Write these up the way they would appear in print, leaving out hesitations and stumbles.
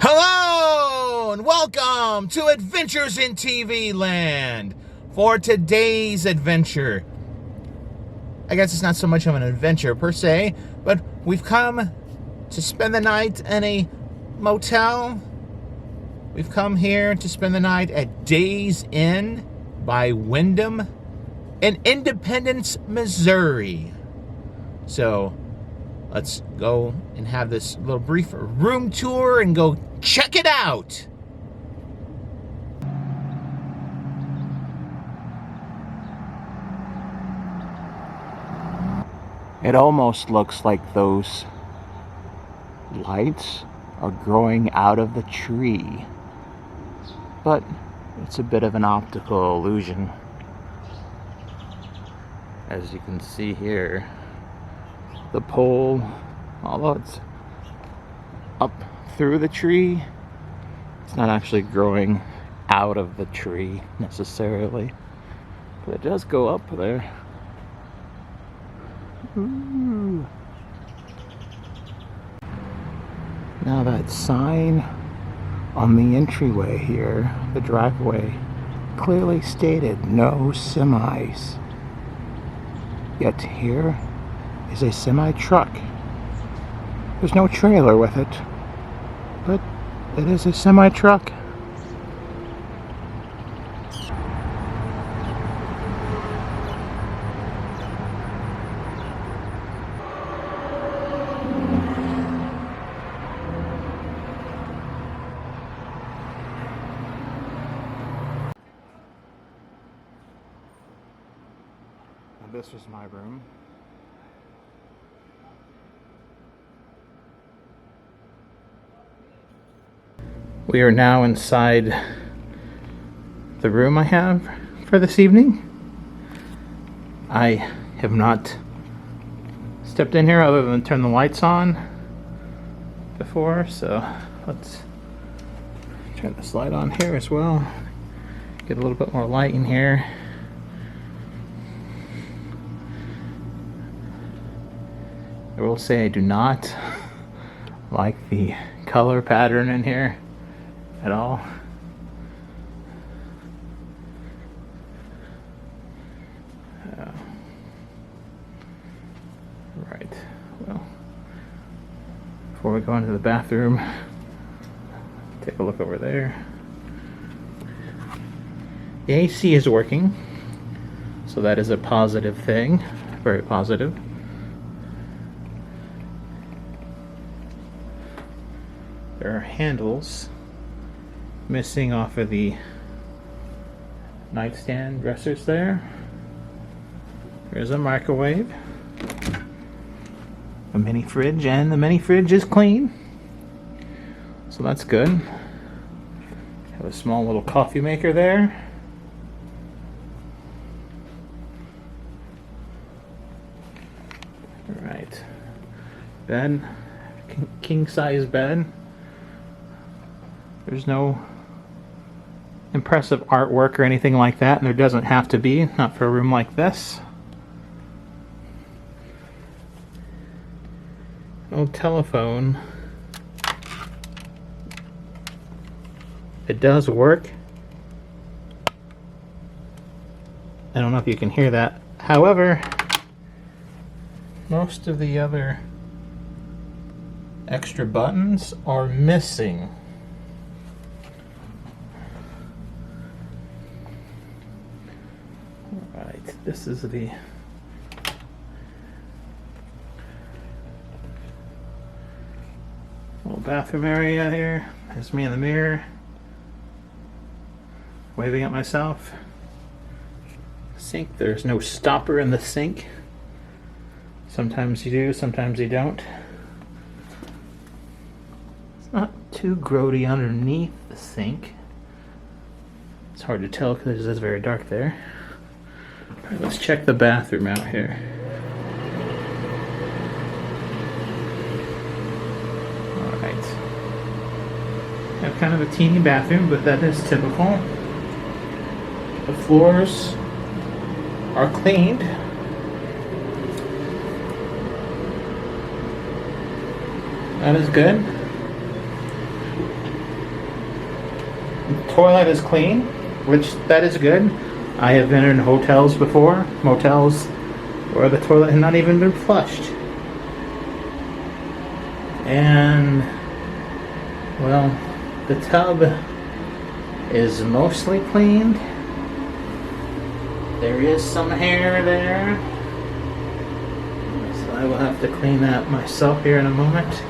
Hello and welcome to Adventures in TV Land. For today's adventure, I guess it's not so much of an adventure per se, but we've come to spend the night in a motel. We've come here to spend the night at Days Inn by Wyndham in Independence, Missouri. So let's go and have this little brief room tour and go check it out. It almost looks like those lights are growing out of the tree, but it's a bit of an optical illusion. As you can see here, the pole, although it's up through the tree, it's not actually growing out of the tree necessarily, but it does go up there. Ooh. Now that sign on the entryway here, the driveway, clearly stated no semis. Yet here is a semi-truck. There's no trailer with it, but it is a semi-truck. This was my room. We are now inside the room I have for this evening. I have not stepped in here other than turn the lights on before, so let's turn this light on here as well. Get a little bit more light in here. I will say I do not like the color pattern in here at all. Right, well, before we go into the bathroom, take a look over there. The AC is working, so that is a positive thing, very positive. There are handles missing off of the nightstand dressers there. There's a microwave, a mini fridge, and the mini fridge is clean, so that's good. Have a small little coffee maker there. Alright, bed, king size bed. There's no impressive artwork or anything like that, and there doesn't have to be, not for a room like this. No telephone. It does work. I don't know if you can hear that. However, most of the other extra buttons are missing. Alright, this is the little bathroom area here. There's me in the mirror, waving at myself. Sink, there's no stopper in the sink. Sometimes you do, sometimes you don't. It's not too grody underneath the sink. It's hard to tell because it is very dark there. Alright, let's check the bathroom out here. Alright. Have kind of a teeny bathroom, but that is typical. The floors are cleaned. That is good. toilet is clean, which that is good. I have been in hotels before, motels, where the toilet had not even been flushed. And, well, the tub is mostly cleaned. There is some hair there, so I will have to clean that myself here in a moment.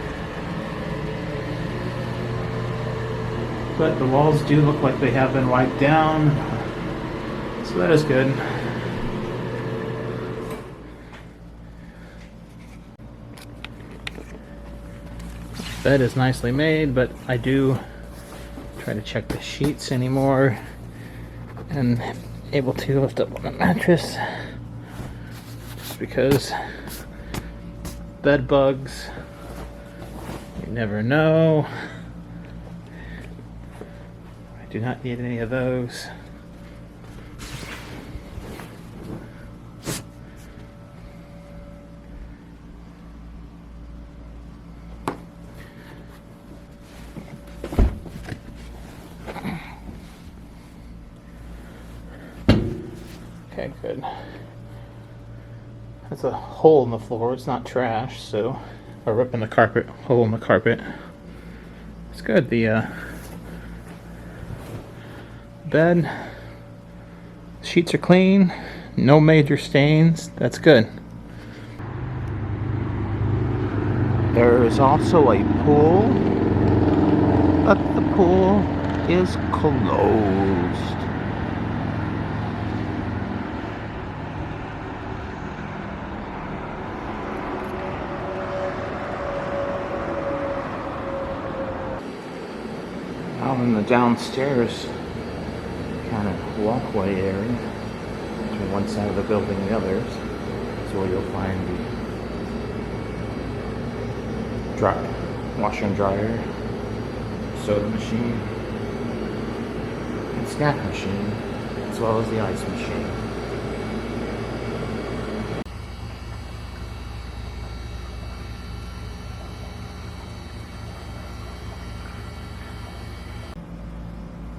But the walls do look like they have been wiped down, so that is good. Bed is nicely made, but I do try to check the sheets anymore, and able to lift up on the mattress just because bed bugs, you never know. I do not need any of those. Okay, good. That's a hole in the floor. It's not trash, so a rip in the carpet, hole in the carpet. It's good. The bed sheets are clean, no major stains. That's good. There is also a pool, but the pool is closed. Out in the downstairs kind of walkway area, between one side of the building and the other, is where you'll find the washer and dryer, soda machine, and snack machine, as well as the ice machine.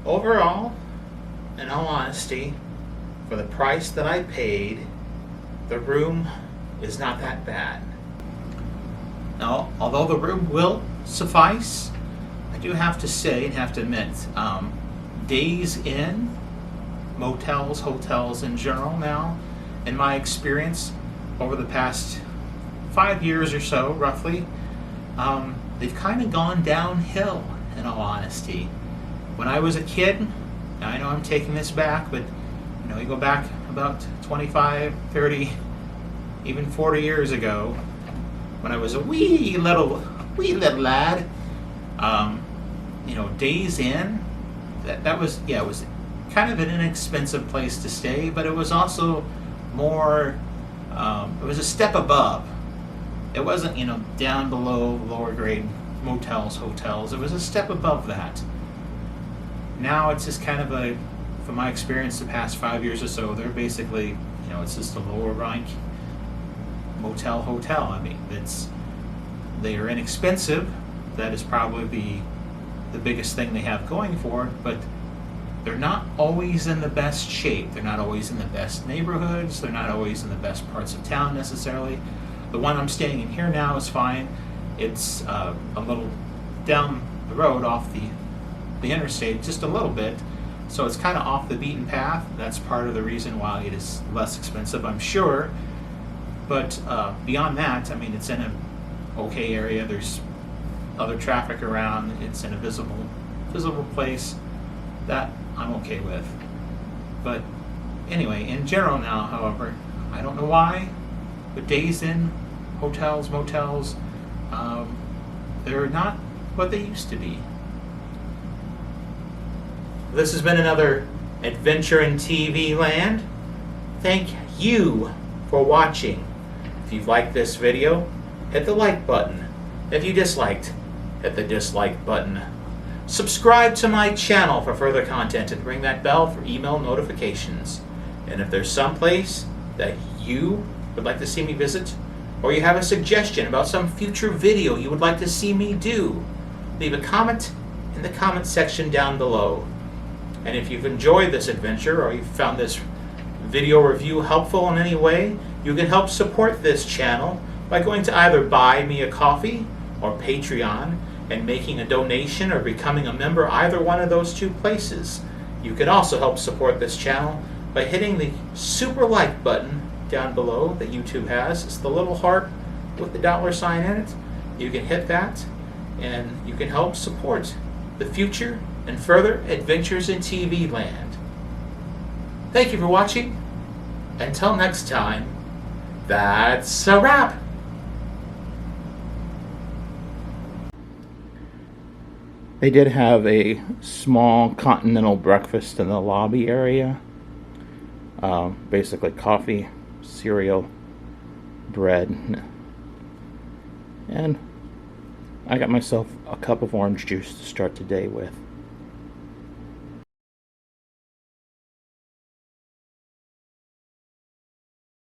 Overall, in all honesty, for the price that I paid, the room is not that bad. Now, although the room will suffice, I do have to say and have to admit, Days Inn, motels, hotels in general now, in my experience over the past 5 years or so, roughly, they've kind of gone downhill, in all honesty. When I was a kid, I know I'm taking this back, but you go back about 25, 30, even 40 years ago, when I was a wee little lad, Days Inn, that was, yeah, it was kind of an inexpensive place to stay, but it was also more, it was a step above. It wasn't, down below lower grade motels, hotels. It was a step above that. Now it's just kind of from my experience the past 5 years or so, they're basically, it's just a lower rank motel, hotel. I mean, they are inexpensive. That is probably the biggest thing they have going for it, but they're not always in the best shape. They're not always in the best neighborhoods. They're not always in the best parts of town necessarily. The one I'm staying in here now is fine. It's a little down the road off the interstate, just a little bit, so it's kind of off the beaten path. That's part of the reason why it is less expensive, I'm sure. But beyond that, I mean, it's in an okay area. There's other traffic around. It's in a visible place that I'm okay with. But anyway, in general now, however, I don't know why, but Days Inn, hotels, motels, they're not what they used to be. This has been another adventure in TV land. Thank you for watching. If you've liked this video, hit the like button. If you disliked, hit the dislike button. Subscribe to my channel for further content and ring that bell for email notifications. And if there's some place that you would like to see me visit, or you have a suggestion about some future video you would like to see me do, leave a comment in the comment section down below. And if you've enjoyed this adventure or you found this video review helpful in any way, you can help support this channel by going to either Buy Me a Coffee or Patreon and making a donation or becoming a member, either one of those two places. You can also help support this channel by hitting the super like button down below that YouTube has. It's the little heart with the $sign in it. You can hit that and you can help support the future and further adventures in TV land. Thank you for watching. Until next time, that's a wrap. They did have a small continental breakfast in the lobby area. Basically coffee, cereal, bread, and I got myself a cup of orange juice to start the day with.